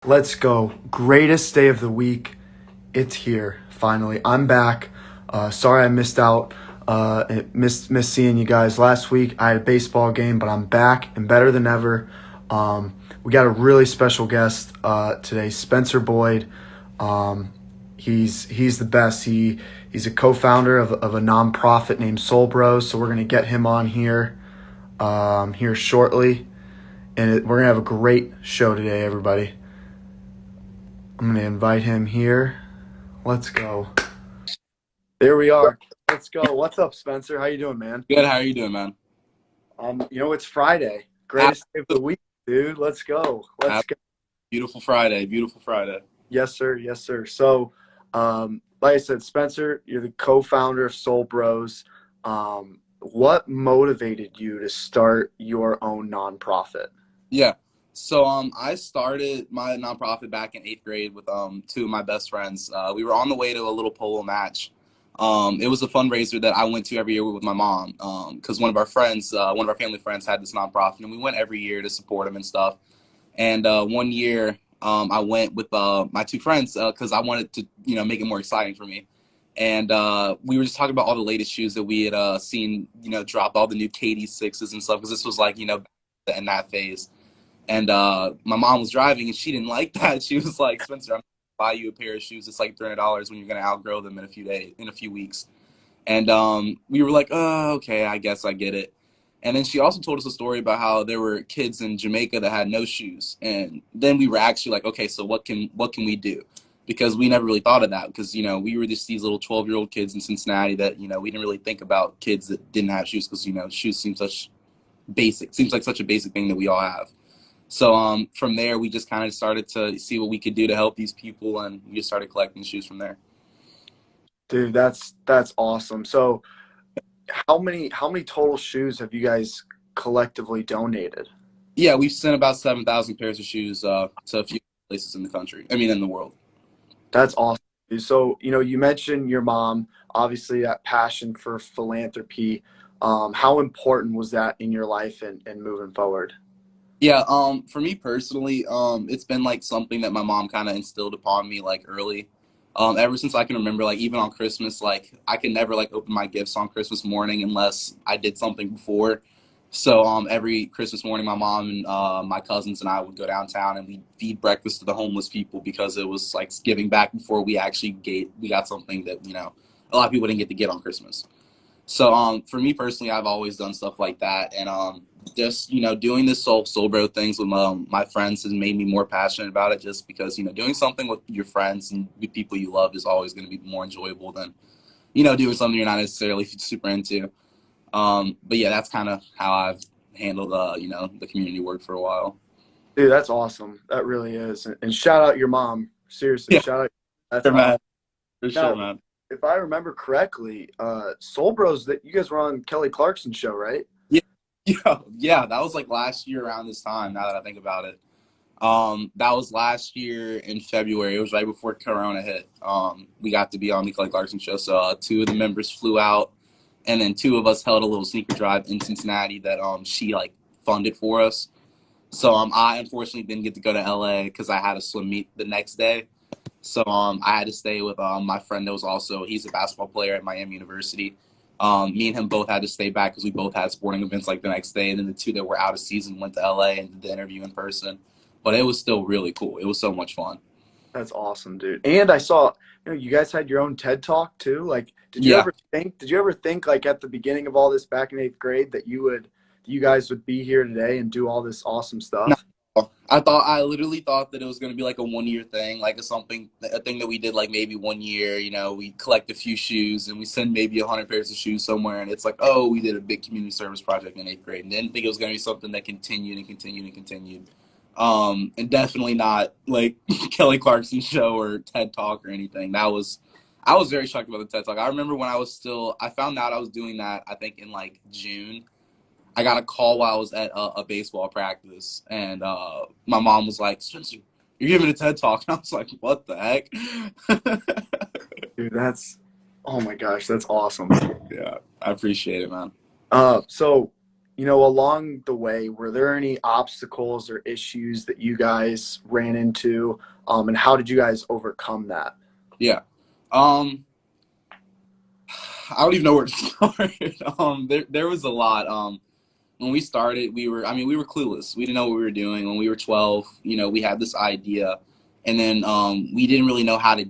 Let's go. Greatest day of the week. It's here, finally. I'm back. Sorry I missed out. Missed seeing you guys last week. I had a baseball game, but I'm back and better than ever. We got a really special guest today, Spencer Boyd. He's the best. He's a co-founder of a nonprofit named Soul Bros. So we're gonna get him on here shortly, and we're gonna have a great show today, everybody. I'm going to invite him here. Let's go. There we are. Let's go. What's up, Spencer? How you doing, man? Good. How are you doing, man? It's Friday. Greatest day of the week, dude. Let's go. Let's go. Beautiful Friday. Beautiful Friday. Yes, sir. Yes, sir. So, like I said, Spencer, you're the co-founder of Soul Bros. What motivated you to start your own nonprofit? Yeah. So I started my nonprofit back in 8th grade with two of my best friends. We were on the way to a little polo match. It was a fundraiser that I went to every year with my mom because one of our family friends had this nonprofit, and we went every year to support him and stuff. And one year I went with my two friends because I wanted to make it more exciting for me. And we were just talking about all the latest shoes that we had seen dropped, all the new KD6s and stuff, because this was like in that phase. And my mom was driving, and she didn't like that. She was like, "Spencer, I'm gonna buy you a pair of shoes. It's like $300 when you're gonna outgrow them in a few weeks." And we were like, "Oh, okay, I guess I get it." And then she also told us a story about how there were kids in Jamaica that had no shoes. And then we were actually like, "Okay, so what can we do?" Because we never really thought of that, because we were just these little 12-year-old kids in Cincinnati that we didn't really think about kids that didn't have shoes, because shoes seems like such a basic thing that we all have. So from there, we just kind of started to see what we could do to help these people, and we just started collecting shoes from there. Dude, that's awesome. So, how many total shoes have you guys collectively donated? Yeah, we've sent about 7,000 pairs of shoes to a few places in the country. I mean, in the world. That's awesome. So, you mentioned your mom, obviously that passion for philanthropy. How important was that in your life and moving forward? Yeah, for me personally, it's been like something that my mom kind of instilled upon me like early. Ever since I can remember, like even on Christmas, like I could never like open my gifts on Christmas morning unless I did something before. So every Christmas morning, my mom and my cousins and I would go downtown, and we'd feed breakfast to the homeless people, because it was like giving back before we actually got something that a lot of people didn't get to get on Christmas. So for me personally, I've always done stuff like that, and just doing this soul bro things with my friends has made me more passionate about it, just because doing something with your friends and with people you love is always going to be more enjoyable than doing something you're not necessarily super into. But yeah, that's kind of how I've handled the community work for a while. Dude, that's awesome. That really is. And shout out your mom. Seriously, Yeah, shout out. That's sure, awesome. man. For sure, Now, man. if I remember correctly, Soul Bros, that you guys were on Kelly Clarkson's show, right? Yeah, yeah, that was like last year around this time. Now that I think about it. That was last year in February. It was right before Corona hit. We got to be on the Kelly Clarkson show. So two of the members flew out, and then two of us held a little sneaker drive in Cincinnati that she like funded for us. So I unfortunately didn't get to go to LA because I had a swim meet the next day. So I had to stay with my friend that was also, he's a basketball player at Miami University. Me and him both had to stay back because we both had sporting events like the next day, and then the two that were out of season went to LA and did the interview in person. But it was still really cool. It was so much fun. That's awesome, dude. And I saw, you guys had your own TED Talk too. Like, Yeah. Did you ever think like at the beginning of all this back in 8th grade that you guys would be here today and do all this awesome No, stuff? I literally thought that it was going to be like a 1 year thing, like a thing that we did like maybe 1 year. We collect a few shoes and we send maybe 100 pairs of shoes somewhere, and it's like, oh, we did a big community service project in 8th grade, and didn't think it was going to be something that continued and continued and continued. And definitely not like Kelly Clarkson show or TED Talk or anything. I was very shocked about the TED Talk. I remember when I found out I was doing that, I think in like June. I got a call while I was at a baseball practice, and my mom was like, "Spencer, you're giving a TED Talk." And I was like, "What the heck?" Dude, oh my gosh, that's awesome. Yeah, I appreciate it, man. So, along the way, were there any obstacles or issues that you guys ran into, and how did you guys overcome that? Yeah. I don't even know where to start. There was a lot. When we started, we were clueless. We didn't know what we were doing. When we were 12, we had this idea, and then we didn't really know how to,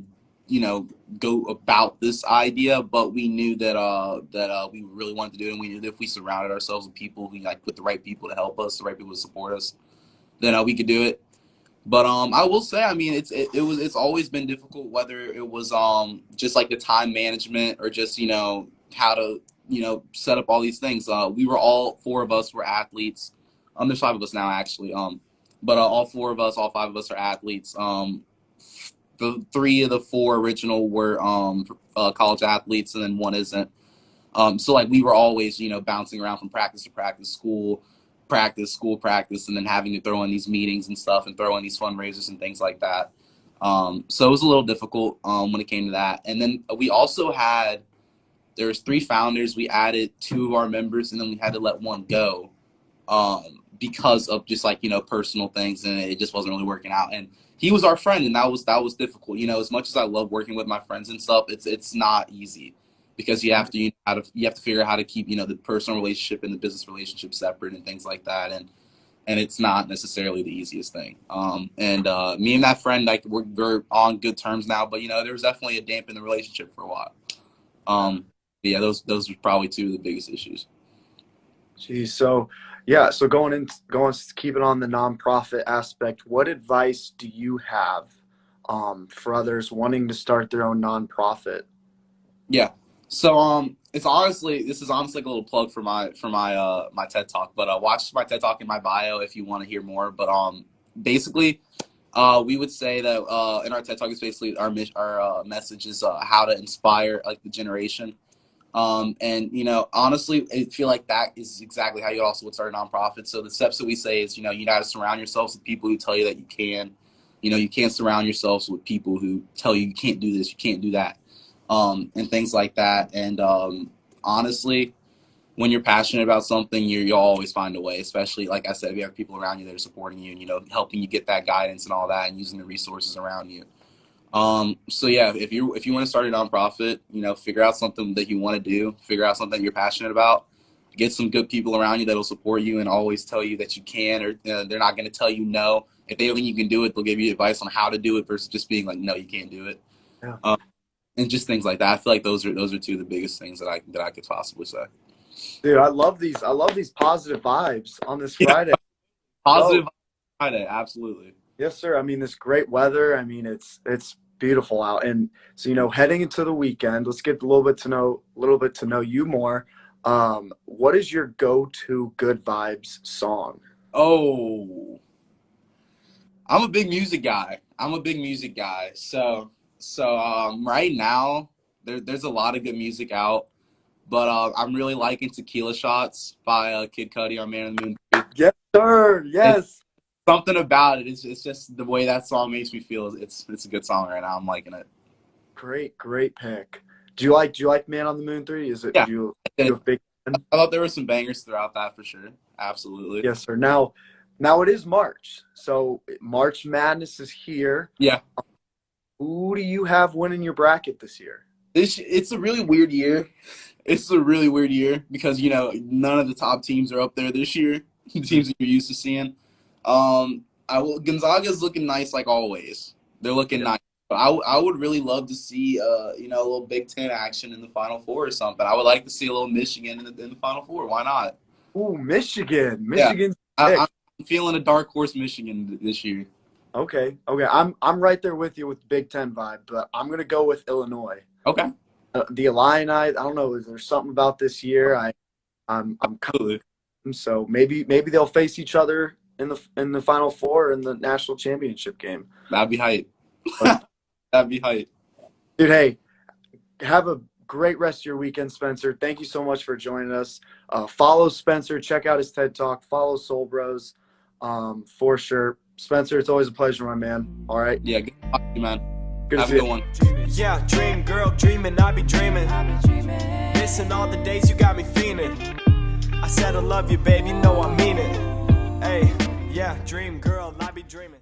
go about this idea. But we knew that we really wanted to do it, and we knew that if we surrounded ourselves with people who put the right people to help us, the right people to support us, then we could do it. But I will say, it's always been difficult, whether it was just like the time management or just how to set up all these things. We were all four of us were athletes. There's five of us now actually. But all four of us, all five of us are athletes. The three of the four original were college athletes, and then one isn't. So we were always bouncing around from practice to practice, school practice, and then having to throw in these meetings and stuff and throw in these fundraisers and things like that. So it was a little difficult when it came to that. And then we also had, there's three founders. We added two of our members, and then we had to let one go because of just personal things, and it just wasn't really working out. And he was our friend, and that was difficult. As much as I love working with my friends and stuff, it's not easy, because you have to figure out how to keep the personal relationship and the business relationship separate and things like that, and it's not necessarily the easiest thing. And me and that friend, we're on good terms now, but there was definitely a damp in the relationship for a while. Yeah, those were probably two of the biggest issues. Geez, so going keeping on the nonprofit aspect, what advice do you have for others wanting to start their own nonprofit? Yeah. So this is honestly like a little plug for my my TED Talk, but watch my TED Talk in my bio if you want to hear more. But basically, we would say that in our TED Talk is basically our message is how to inspire the generation. And honestly, I feel like that is exactly how you also would start a nonprofit. So the steps that we say is you got to surround yourselves with people who tell you that you can. You can't surround yourselves with people who tell you can't do this, you can't do that. And things like that. And honestly, when you're passionate about something, you'll always find a way, especially, like I said, if you have people around you that are supporting you and, helping you get that guidance and all that, and using the resources around you. So yeah, if you want to start a nonprofit, figure out something that you want to do, figure out something you're passionate about, get some good people around you that'll support you and always tell you that you can, or they're not going to tell you no. If they think you can do it, they'll give you advice on how to do it versus just being like, no, you can't do it. Yeah. And just things like that. I feel like those are two of the biggest things that I could possibly say. Dude, I love these positive vibes on this Friday. Positive Friday, absolutely. Yes, sir. This great weather. It's beautiful out, and so heading into the weekend, let's get a little bit to know you more. What is your go-to good vibes song? Oh, I'm a big music guy. So right now there's a lot of good music out, but I'm really liking Tequila Shots by Kid Cudi on Man on the Moon 3. Yes, sir. Yes. It's something about it. It's just the way that song makes me feel. It's a good song right now. I'm liking it. Great pick. Do you like Man on the Moon 3? Is it? Yeah. You a big fan? I thought there were some bangers throughout that for sure. Absolutely. Yes, sir. Now it is March, so March Madness is here. Yeah. Who do you have winning your bracket this year? It's a really weird year. It's a really weird year because none of the top teams are up there this year. The teams that you're used to seeing. Gonzaga's looking nice like always. They're looking nice. But I would really love to see a little Big Ten action in the Final Four or something. I would like to see a little Michigan in the Final Four. Why not? Ooh, Michigan. Michigan's I'm feeling a dark horse Michigan this year. Okay. I'm right there with you with the Big Ten vibe, but I'm gonna go with Illinois. Okay. The Illini. I don't know. Is there something about this year? I'm Absolutely. So maybe they'll face each other in the Final Four in the national championship game. That'd be hype. That'd be hype. Dude, hey, have a great rest of your weekend, Spencer. Thank you so much for joining us. Follow Spencer. Check out his TED Talk. Follow Soul Bros for sure. Spencer, it's always a pleasure, my man. All right? Yeah, good to talk to you, man. Good Have to a see good you. one. Yeah, dream girl, dreaming, I be dreaming. Missing all the days you got me fiending. I said I love you, babe, you know I mean it. Hey, yeah, dream girl, I be dreaming.